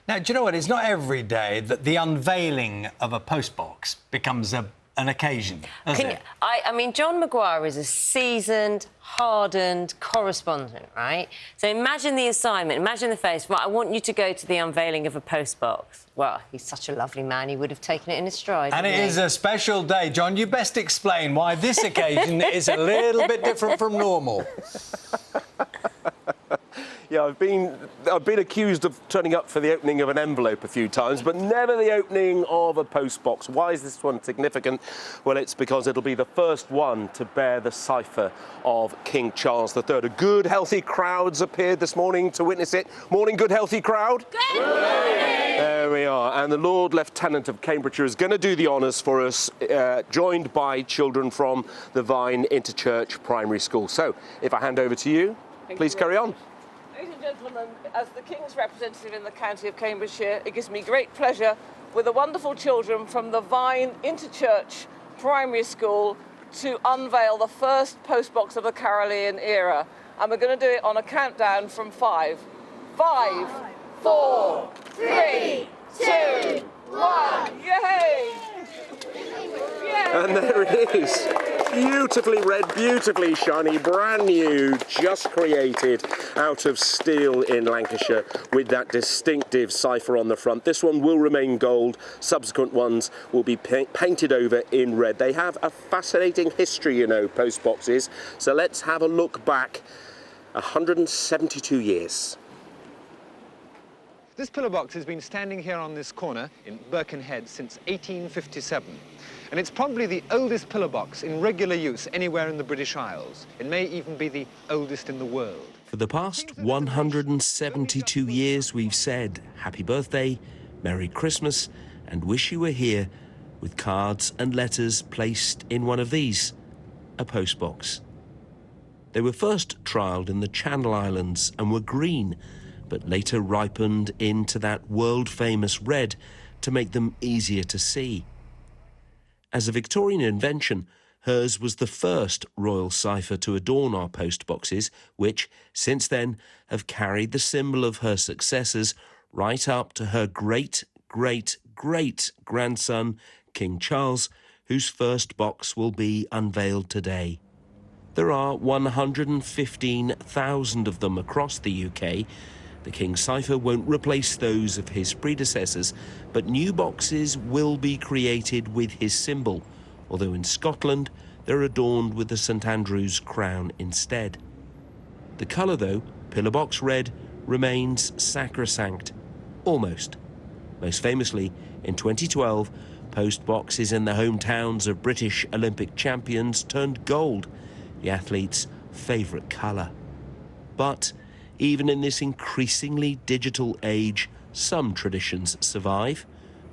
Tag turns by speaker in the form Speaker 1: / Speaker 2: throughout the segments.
Speaker 1: Now, do you know what? It's not every day that the unveiling of a postbox becomes an occasion, is it?
Speaker 2: I mean, John Maguire is a seasoned, hardened correspondent, right? So imagine the assignment, imagine the face. Right, I want you to go to the unveiling of a postbox. Well, he's such a lovely man, he would have taken it in his stride.
Speaker 1: And it is a special day. John, you best explain why this occasion is a little bit different from normal.
Speaker 3: Yeah, I've been accused of turning up for the opening of an envelope a few times, but never the opening of a postbox. Why is this one significant? Well, it's because it'll be the first one to bear the cypher of King Charles III. A good, healthy crowd's appeared this morning to witness it. Morning, good, healthy crowd. Good morning. There we are. And the Lord Lieutenant of Cambridgeshire is going to do the honours for us, joined by children from the Vine Interchurch Primary School. So, if I hand over to you, please carry on.
Speaker 4: Ladies and gentlemen, as the King's representative in the county of Cambridgeshire, it gives me great pleasure with the wonderful children from the Vine Interchurch Primary School to unveil the first postbox of the Carolean era. And we're going to do it on a countdown from 5. 5, 4, 3, 2, 1. Yay!
Speaker 3: And there it is. Beautifully red, beautifully shiny, brand new, just created out of steel in Lancashire with that distinctive cypher on the front. This one will remain gold. Subsequent ones will be painted over in red. They have a fascinating history, you know, postboxes. So let's have a look back 172 years.
Speaker 5: This pillar box has been standing here on this corner in Birkenhead since 1857. And it's probably the oldest pillar box in regular use anywhere in the British Isles. It may even be the oldest in the world.
Speaker 6: For the past 172 years, we've said happy birthday, Merry Christmas, and wish you were here, with cards and letters placed in one of these, a postbox. They were first trialled in the Channel Islands and were green, but later ripened into that world-famous red to make them easier to see. As a Victorian invention, hers was the first royal cypher to adorn our postboxes, which, since then, have carried the symbol of her successors right up to her great-great-great-grandson, King Charles, whose first box will be unveiled today. There are 115,000 of them across the UK. The King's cypher won't replace those of his predecessors, but new boxes will be created with his symbol, although in Scotland they're adorned with the St Andrew's crown instead. The colour, though, pillar box red, remains sacrosanct. Almost. Most famously, in 2012, postboxes in the hometowns of British Olympic champions turned gold, the athletes' favourite colour. But even in this increasingly digital age, some traditions survive,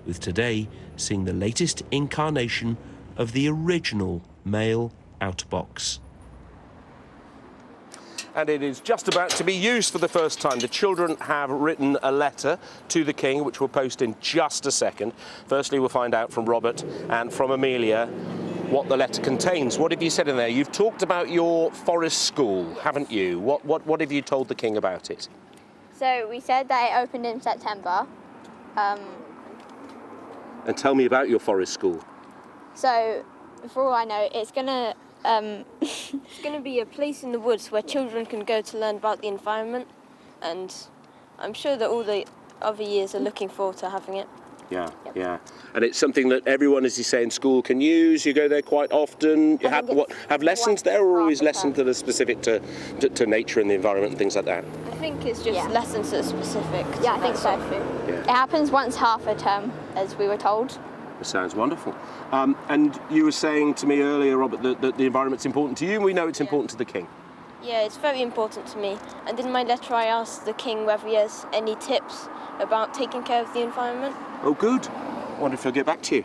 Speaker 6: with today seeing the latest incarnation of the original mail outbox.
Speaker 3: And it is just about to be used for the first time. The children have written a letter to the King, which we'll post in just a second. Firstly, we'll find out from Robert and from Amelia what the letter contains. What have you said in there? You've talked about your forest school, haven't you? What have you told the King about it?
Speaker 7: So we said that it opened in September.
Speaker 3: And tell me about your forest school.
Speaker 7: So, for all I know, it's gonna
Speaker 8: It's going to be a place in the woods where children can go to learn about the environment, and I'm sure that all the other years are looking forward to having it.
Speaker 3: Yeah, yep. Yeah. And it's something that everyone, as you say, in school can use. You go there quite often. You have lessons there, or always lessons that are specific to nature and the environment and things like that?
Speaker 8: I think it's just lessons that are specific.
Speaker 7: Yeah, I think so. Yeah. It happens once half a term, as we were told.
Speaker 3: It sounds wonderful. And you were saying to me earlier, Robert, that the environment's important to you, and we know it's important to the King.
Speaker 8: Yeah, it's very important to me. And in my letter, I asked the King whether he has any tips about taking care of the environment.
Speaker 3: Oh, good. I wonder if he'll get back to you.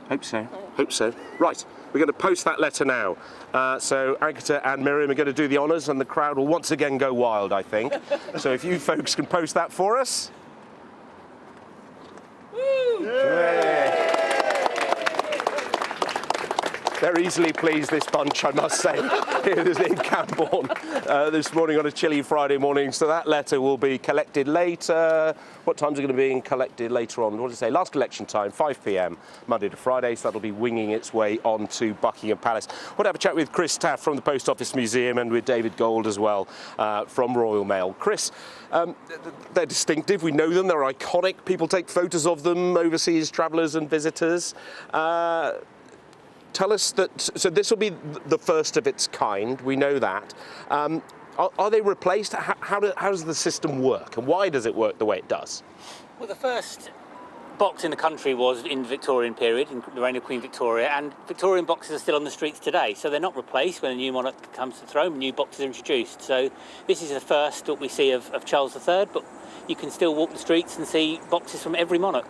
Speaker 3: Hope so. Hope so. Right, we're going to post that letter now. So Agatha and Miriam are going to do the honours, and the crowd will once again go wild, I think. So if you folks can post that for us. Woo! Yeah. They're easily pleased, this bunch, I must say, here in Camborne this morning on a chilly Friday morning. So that letter will be collected later. What time's it going to be collected later on? What did it say? Last collection time, 5 p.m, Monday to Friday. So that'll be winging its way onto Buckingham Palace. We'll have a chat with Chris Taff from the Post Office Museum and with David Gold as well from Royal Mail. Chris, they're distinctive. We know them. They're iconic. People take photos of them, overseas travellers and visitors. Tell us that, so this will be the first of its kind, we know that. Are they replaced? How does the system work, and why does it work the way it does?
Speaker 9: Well, the first box in the country was in the Victorian period, in the reign of Queen Victoria, and Victorian boxes are still on the streets today, so they're not replaced when a new monarch comes to the throne, new boxes are introduced. So this is the first that we see of Charles III, but you can still walk the streets and see boxes from every monarch.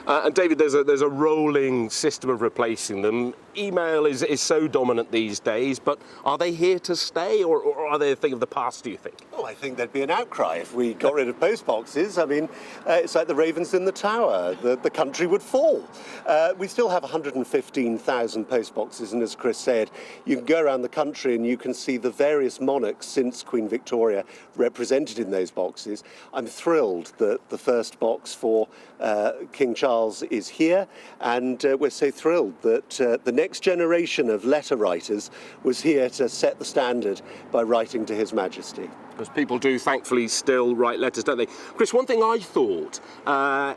Speaker 3: And David, there's a rolling system of replacing them. Email is so dominant these days, but are they here to stay, or are they a thing of the past, do you think?
Speaker 10: Oh, I think there'd be an outcry if we got rid of postboxes. I mean, it's like the ravens in the tower. The country would fall. We still have 115,000 postboxes, and as Chris said, you can go around the country and you can see the various monarchs since Queen Victoria represented in those boxes. I'm thrilled that the first box for King Charles is here, and we're so thrilled that the next generation of letter writers was here to set the standard by writing to His Majesty.
Speaker 3: Because people do, thankfully, still write letters, don't they? Chris, one thing I thought,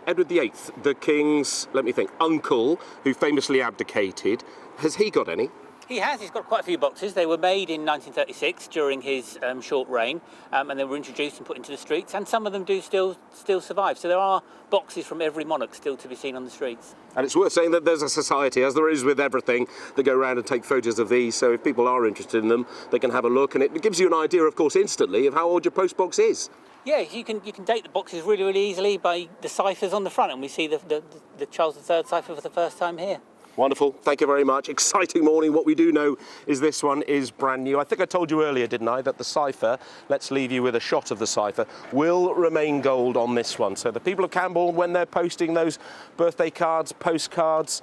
Speaker 3: Edward VIII, the King's, let me think, uncle, who famously abdicated, has he got any?
Speaker 9: He has. He's got quite a few boxes. They were made in 1936 during his short reign, and they were introduced and put into the streets, and some of them do still survive. So there are boxes from every monarch still to be seen on the streets. And
Speaker 3: it's worth saying that there's a society, as there is with everything, that go around and take photos of these, so if people are interested in them, they can have a look, and it gives you an idea, of course, instantly of how old your postbox is.
Speaker 9: Yeah, you can date the boxes really easily by the ciphers on the front, and we see the Charles III cipher for the first time here.
Speaker 3: Wonderful, thank you very much. Exciting morning. What we do know is this one is brand new. I think I told you earlier, didn't I, that the cipher, let's leave you with a shot of the cipher, will remain gold on this one. So the people of Camborne, when they're posting those birthday cards, postcards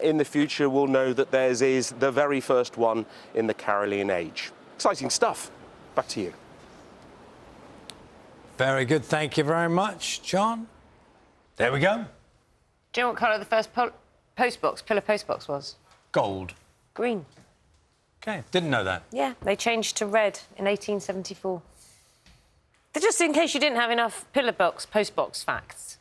Speaker 3: in the future, will know that theirs is the very first one in the Carolingian age. Exciting stuff. Back to you.
Speaker 1: Very good, thank you very much, John. There we go.
Speaker 2: Do you know what colour the first pillar postbox was?
Speaker 1: Gold.
Speaker 2: Green.
Speaker 1: OK, didn't know that.
Speaker 2: Yeah, they changed to red in 1874. Just in case you didn't have enough postbox facts.